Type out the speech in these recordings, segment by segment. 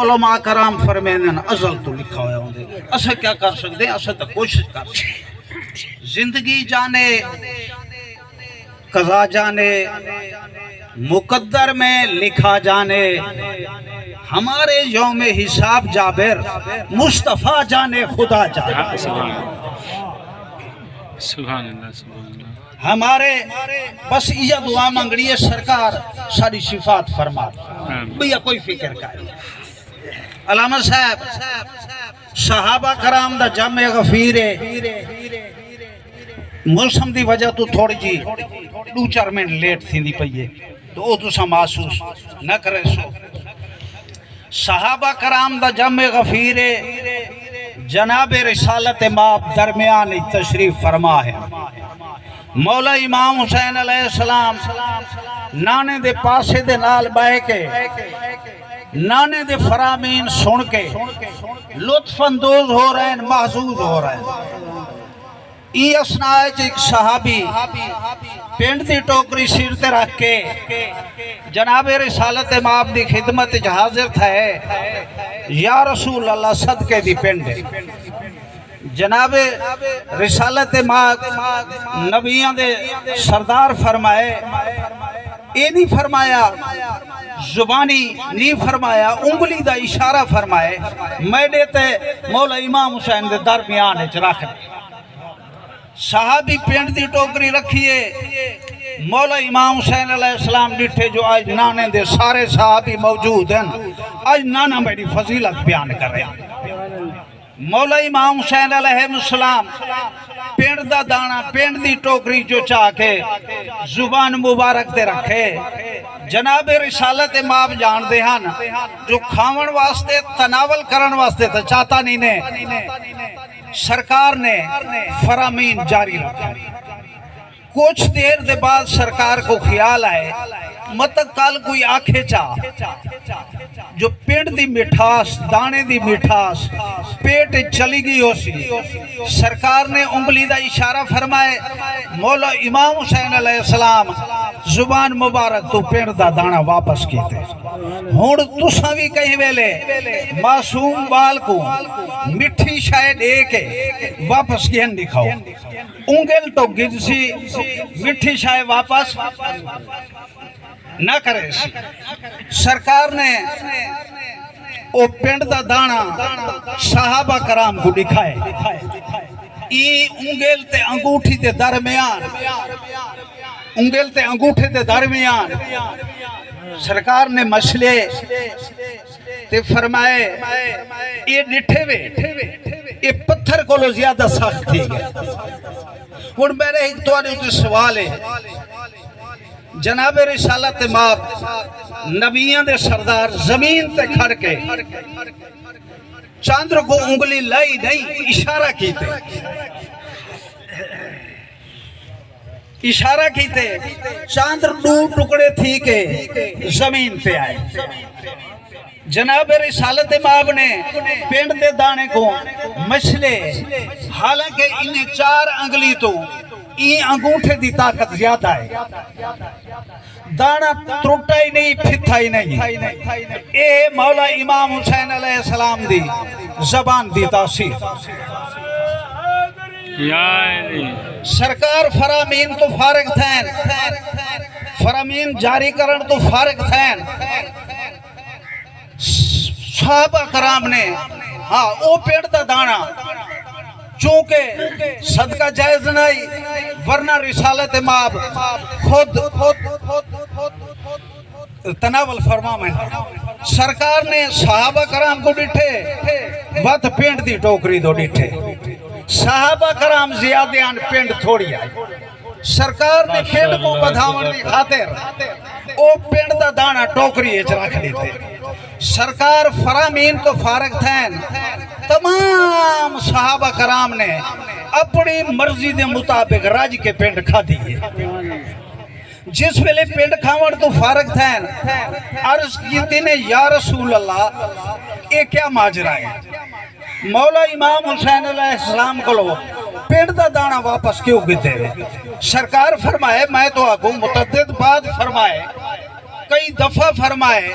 علماء کرام فرمین ازل تو لکھا ہویا ہوں دے اسے کیا کر سکتے ہیں اسے تو کوشش کر سکتے ہیں زندگی جانے قضا جانے مقدر میں لکھا جانے ہمارے یوم حساب جابر مصطفیٰ جانے خدا جانے سبحان اللہ سبحان اللہ ہمارے بس یہ دعا منگڑی ہے سرکار ساری شفاعت فرما بھیا کوئی فکر کا ہے علامہ صاحب صحابہ کرام دا جمع غفیر ہے موسم دی وجہ تو تھوڑی جی 2-4 منٹ لیٹ تھی دی پئیے تو او تو سا محسوس نہ کرے سو صحابہ کرام دا جمع غفیر ہے جناب رسالت ماب درمیان تشریف فرما ہے مولا امام حسین علیہ السلام نانے دے پاسے دے نال بائے کے نانے دے فرامین سن کے لطف اندوز ہو رہے ہیں محظوظ ہو رہے ہیں ای اسنائے ایک صحابی پینڈ دی ٹوکری سیرتے رکھ کے جناب رسالت ماب دی خدمت حاضر تھا ہے یا رسول اللہ صدقے دی پینڈ جناب رسالت ماب نبیوں دے سردار فرمائے اے نہیں فرمایا زبانی نہیں فرمایا انگلی دا اشارہ فرمائے میں دیتے مولا امام حسین دے درمیان رکھ دے صحابی پینڈ دی ٹوکری رکھیے مولا امام حسین علیہ السلام ڈٹھے جو آج نانے دے سارے صحابی موجود ہیں آج نانا میری فضیلت بیان کر رہے ہیں مولا امام حسین علیہ السلام پینڈ دا دانا پینڈ دی ٹوکری جو چاہ کے زبان مبارک دے رکھے جناب رسالت ماب جان دے ہن جو کھاون واسطے تناول کرن واسطے تو چاہتا نہیں نے سرکار نے فرامین جاری رکھا کچھ دیر دے بعد سرکار کو خیال آئے مطلب کال کوئی آنکھیں چاہ جو پینڈ دی مٹھاس دانے دی مٹھاس پیٹ چلی گئی ہو سی سرکار نے انگلی دا اشارہ فرمائے مولا امام حسین علیہ السلام زبان مبارک تو پینڈ دا دانا واپس کیتے ہون تساں بھی کہیں ویلے معصوم بال کو مٹھی شاید ایک واپس کہیں دکھاؤ انگل تو گج سی مٹھی شاید واپس نہ کرے سی سرکار نے او پینڈ دا دانا صحابہ کرام کو دکھائے ای انگل تے انگوٹھی تے درمیان انگل تے انگوٹھے تے درمیان سرکار نے مسئلے تے فرمائے یہ ڈٹھے وے یہ پتھر کو لو زیادہ سخت تھی گئے اور میرے ہی تو سوال ہے جناب رسالت ماب نبیوں دے سردار زمین تے کھڑ کے چاندر کو انگلی لائی نہیں اشارہ کیتے اشارہ کیتے چاندر دو ٹکڑے تھی کہ زمین تے آئے جناب رسالت ماب نے پینڈ دے دانے کو مسئلے حالانکہ انہیں 4 انگلی تو این انگوٹھے دی طاقت زیادہ ہے دانا ترٹا ہی نہیں پھتا ہی نہیں اے مولا امام حسین علیہ السلام دی زبان دی تاثیر سرکار فرامین تو فارغ تھین فرامین جاری کرن تو فارغ تھین صحابہ کرام نے ہاں او پیڑ دا دانا چونکہ صدقہ جائز نہیں ورنہ رسالت ماب خود تناول فرما میں سرکار نے صحابہ کرام کو ڈٹھے بات پینڈ دی ٹوکری دو ڈٹھے صحابہ کرام زیادہ آن پینڈ تھوڑی آئی سرکار نے پینڈ کو بدھاون دی خاطر او پینڈ دا دانا ٹوکری اچ رکھ لیتے سرکار فرامین تو فارغ تھین تمام صحابہ کرام نے اپنی مرضی دے مطابق راج کے پینڈ کھا دیئے جس ویلے پینڈ کھاون تو فارغ تھین عرض کیتی نے یا رسول اللہ یہ کیا ماجرہ ہے مولا امام حسین علیہ السلام کو لو پینڈ دا دانا واپس کیوں گتے ہیں سرکار فرمائے میں تو آگوں متعدد بعد فرمائے کئی دفعہ فرمائے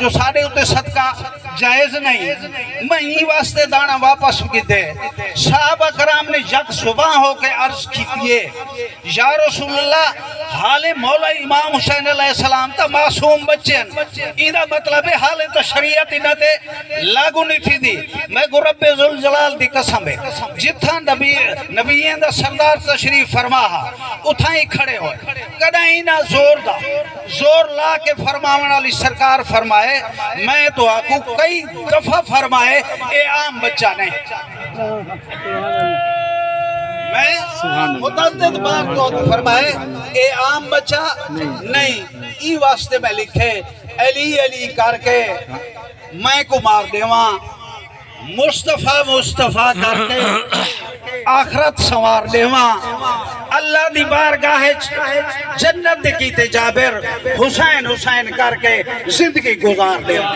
جو ساڑھے ہوتے صدقہ جائز نہیں میں ہی واسطے دانا واپس کی دے صحابہ کرام نے یک صبح ہو کے عرض کیے یا رسول اللہ حال مولا امام حسین علیہ السلام تا معصوم بچن اینا مطلب ہے حال تا شریعت انہ تے لاگو نہیں تھی دی میں کو رب ذوالجلال دی قسم ہے جتھا نبیین دا سردار تشریف فرماہا اتھائیں کھڑے ہوئے کدہ اینا زور لا کے فرماون علی سرکار فرمائے میں تو آکو کئی دفعہ فرمائے اے عام بچہ نہیں میں متعدد بار تو فرمائے اے عام بچہ نہیں ای واسطے میں لکھے علی علی کر کے میں کو مار دیواں مصطفیٰ کر کے آخرت سوار دیواں اللہ دی بارگاہ جنت کیتے جابر حسین کر کے زندگی گزار دیواں